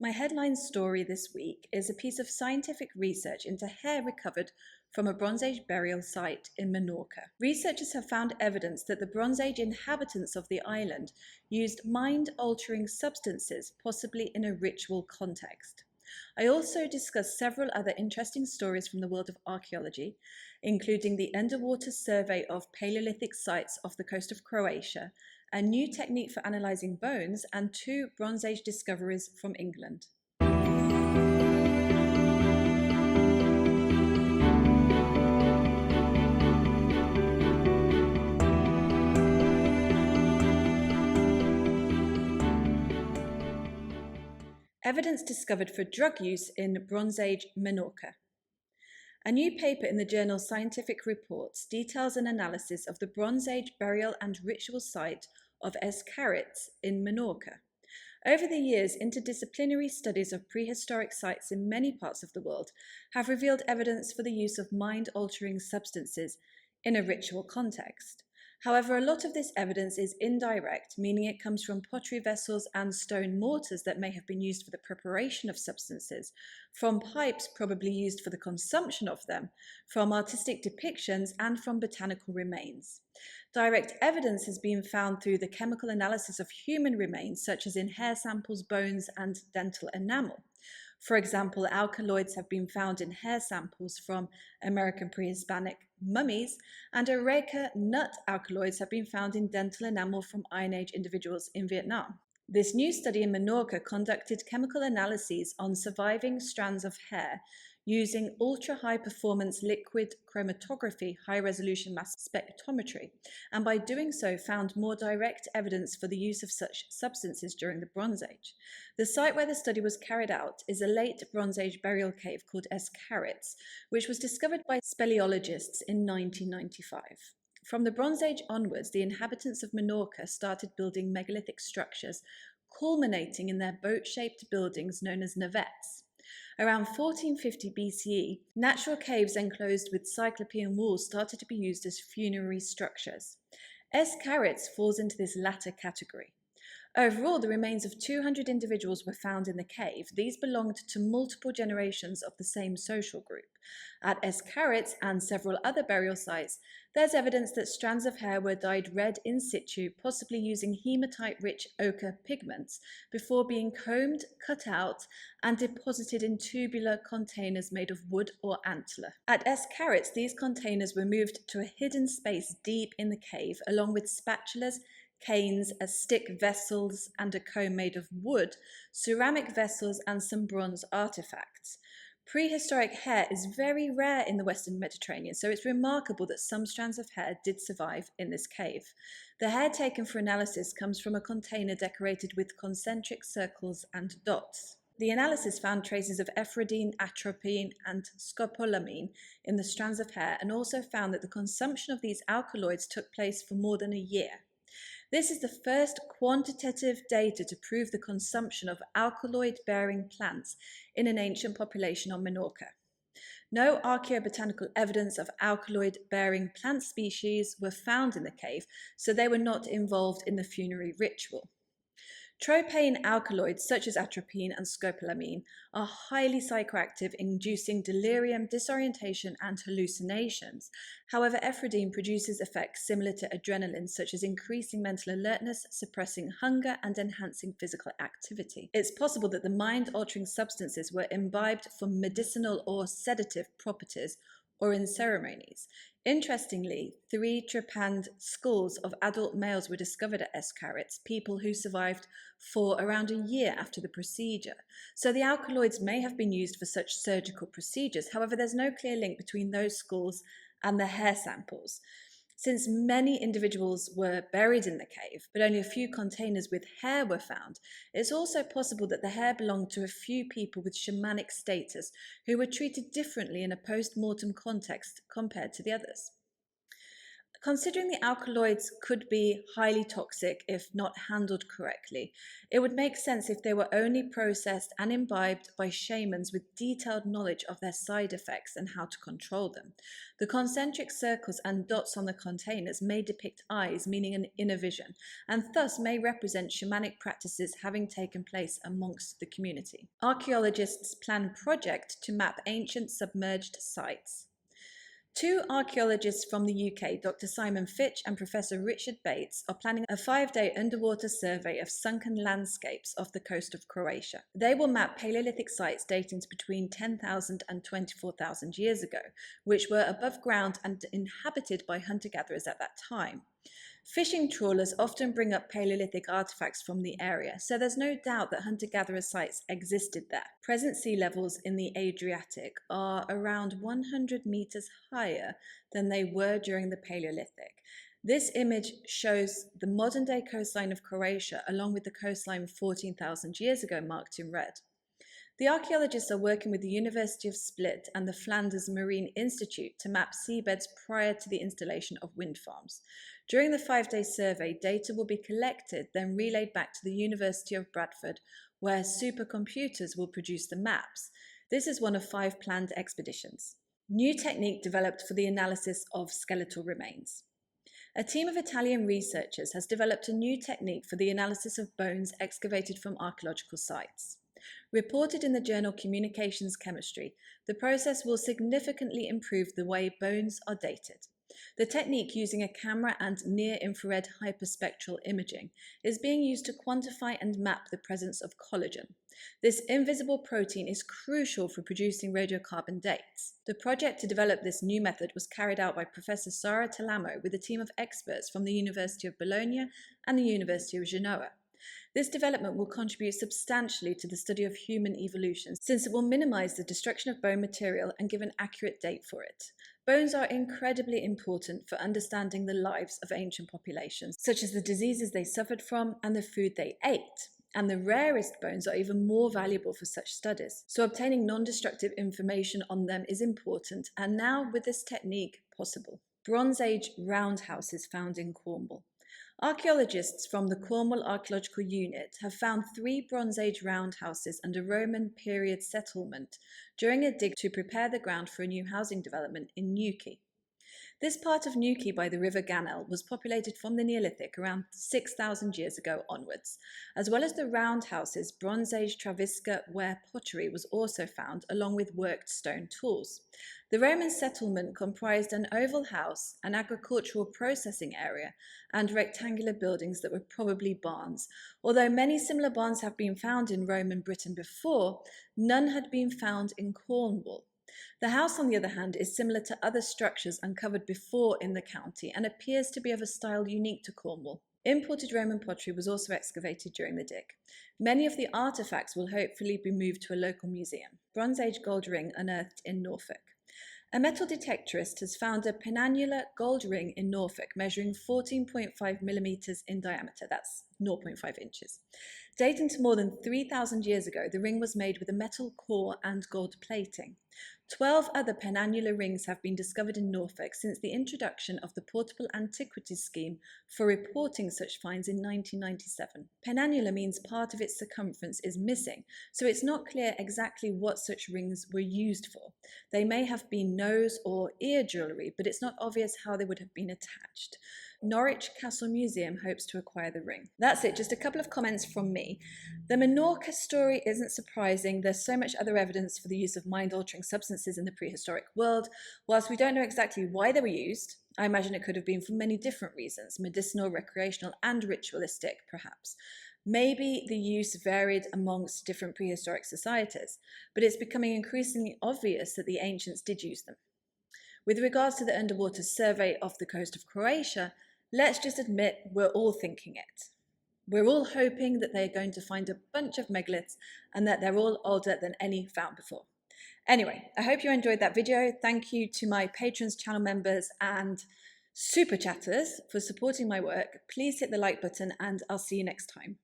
My headline story this week is a piece of scientific research into hair recovered from a Bronze Age burial site in Menorca. Researchers have found evidence that the Bronze Age inhabitants of the island used mind-altering substances, possibly in a ritual context. I also discuss several other interesting stories from the world of archaeology, including the underwater survey of Paleolithic sites off the coast of Croatia, a new technique for analysing bones, and two Bronze Age discoveries from England. Evidence discovered for drug use in Bronze Age Menorca. A new paper in the journal Scientific Reports details an analysis of the Bronze Age burial and ritual site of Escarits in Menorca. Over the years, interdisciplinary studies of prehistoric sites in many parts of the world have revealed evidence for the use of mind-altering substances in a ritual context. However, a lot of this evidence is indirect, meaning it comes from pottery vessels and stone mortars that may have been used for the preparation of substances, from pipes probably used for the consumption of them, from artistic depictions, and from botanical remains. Direct evidence has been found through the chemical analysis of human remains, such as in hair samples, bones, and dental enamel. For example, alkaloids have been found in hair samples from American pre-Hispanic mummies, and areca nut alkaloids have been found in dental enamel from Iron Age individuals in Vietnam. This new study in Menorca conducted chemical analyses on surviving strands of hair using ultra-high-performance liquid chromatography, high-resolution mass spectrometry, and by doing so found more direct evidence for the use of such substances during the Bronze Age. The site where the study was carried out is a late Bronze Age burial cave called Escarits, which was discovered by speleologists in 1995. From the Bronze Age onwards, the inhabitants of Menorca started building megalithic structures, culminating in their boat-shaped buildings known as navettes. Around 1450 BCE, natural caves enclosed with cyclopean walls started to be used as funerary structures. Escarits falls into this latter category. Overall, the remains of 200 individuals were found in the cave. These belonged to multiple generations of the same social group. At Escarits and several other burial sites, there's evidence that strands of hair were dyed red in situ, possibly using hematite-rich ochre pigments, before being combed, cut out, and deposited in tubular containers made of wood or antler. At Escarits, these containers were moved to a hidden space deep in the cave, along with spatulas, canes, a stick, vessels, and a comb made of wood, ceramic vessels, and some bronze artifacts. Prehistoric hair is very rare in the Western Mediterranean, so it's remarkable that some strands of hair did survive in this cave. The hair taken for analysis comes from a container decorated with concentric circles and dots. The analysis found traces of ephrodine, atropine, and scopolamine in the strands of hair, and also found that the consumption of these alkaloids took place for more than a year. This is the first quantitative data to prove the consumption of alkaloid-bearing plants in an ancient population on Menorca. No archaeobotanical evidence of alkaloid-bearing plant species were found in the cave, so they were not involved in the funerary ritual. Tropane alkaloids such as atropine and scopolamine are highly psychoactive, inducing delirium, disorientation, and hallucinations. However, ephrodine produces effects similar to adrenaline, such as increasing mental alertness, suppressing hunger, and enhancing physical activity. It's possible that the mind-altering substances were imbibed for medicinal or sedative properties, or in ceremonies. Interestingly, 3 trepanned skulls of adult males were discovered at Escarits, people who survived for around a year after the procedure. So the alkaloids may have been used for such surgical procedures. However, there's no clear link between those skulls and the hair samples. Since many individuals were buried in the cave, but only a few containers with hair were found, it's also possible that the hair belonged to a few people with shamanic status who were treated differently in a post-mortem context compared to the others. Considering the alkaloids could be highly toxic if not handled correctly, it would make sense if they were only processed and imbibed by shamans with detailed knowledge of their side effects and how to control them. The concentric circles and dots on the containers may depict eyes, meaning an inner vision, and thus may represent shamanic practices having taken place amongst the community. Archaeologists plan a project to map ancient submerged sites. Two archaeologists from the UK, Dr. Simon Fitch and Professor Richard Bates, are planning a 5-day underwater survey of sunken landscapes off the coast of Croatia. They will map Paleolithic sites dating to between 10,000 and 24,000 years ago, which were above ground and inhabited by hunter-gatherers at that time. Fishing trawlers often bring up Paleolithic artifacts from the area, so there's no doubt that hunter-gatherer sites existed there. Present sea levels in the Adriatic are around 100 meters higher than they were during the Paleolithic. This image shows the modern-day coastline of Croatia along with the coastline 14,000 years ago marked in red. The archaeologists are working with the University of Split and the Flanders Marine Institute to map seabeds prior to the installation of wind farms. During the 5-day survey, data will be collected, then relayed back to the University of Bradford, where supercomputers will produce the maps. This is one of 5 planned expeditions. New technique developed for the analysis of skeletal remains. A team of Italian researchers has developed a new technique for the analysis of bones excavated from archaeological sites. Reported in the journal Communications Chemistry, the process will significantly improve the way bones are dated. The technique, using a camera and near-infrared hyperspectral imaging, is being used to quantify and map the presence of collagen. This invisible protein is crucial for producing radiocarbon dates. The project to develop this new method was carried out by Professor Sara Talamo with a team of experts from the University of Bologna and the University of Genoa. This development will contribute substantially to the study of human evolution, since it will minimize the destruction of bone material and give an accurate date for it. Bones are incredibly important for understanding the lives of ancient populations, such as the diseases they suffered from and the food they ate. And the rarest bones are even more valuable for such studies. So obtaining non-destructive information on them is important, and now with this technique possible. Bronze Age roundhouses found in Cornwall. Archaeologists from the Cornwall Archaeological Unit have found 3 Bronze Age roundhouses and a Roman period settlement during a dig to prepare the ground for a new housing development in Newquay. This part of Newquay by the River Gannel was populated from the Neolithic around 6,000 years ago onwards. As well as the roundhouses, Bronze Age Travisca ware pottery was also found, along with worked stone tools. The Roman settlement comprised an oval house, an agricultural processing area, and rectangular buildings that were probably barns. Although many similar barns have been found in Roman Britain before, none had been found in Cornwall. The house, on the other hand, is similar to other structures uncovered before in the county and appears to be of a style unique to Cornwall. Imported Roman pottery was also excavated during the dig. Many of the artefacts will hopefully be moved to a local museum. Bronze Age gold ring unearthed in Norfolk. A metal detectorist has found a penannular gold ring in Norfolk measuring 14.5 millimeters in diameter, that's 0.5 inches. Dating to more than 3,000 years ago, the ring was made with a metal core and gold plating. 12 other penannular rings have been discovered in Norfolk since the introduction of the Portable Antiquities Scheme for reporting such finds in 1997. Penannular means part of its circumference is missing, so it's not clear exactly what such rings were used for. They may have been nose or ear jewellery, but it's not obvious how they would have been attached. Norwich Castle Museum hopes to acquire the ring. That's it, just a couple of comments from me. The Menorca story isn't surprising. There's so much other evidence for the use of mind-altering substances in the prehistoric world. Whilst we don't know exactly why they were used, I imagine it could have been for many different reasons, medicinal, recreational, and ritualistic, perhaps. Maybe the use varied amongst different prehistoric societies, but it's becoming increasingly obvious that the ancients did use them. With regards to the underwater survey of the coast of Croatia, let's just admit we're all thinking it. We're all hoping that they're going to find a bunch of megaliths and that they're all older than any found before. Anyway, I hope you enjoyed that video. Thank you to my patrons, channel members, and super chatters for supporting my work. Please hit the like button and I'll see you next time.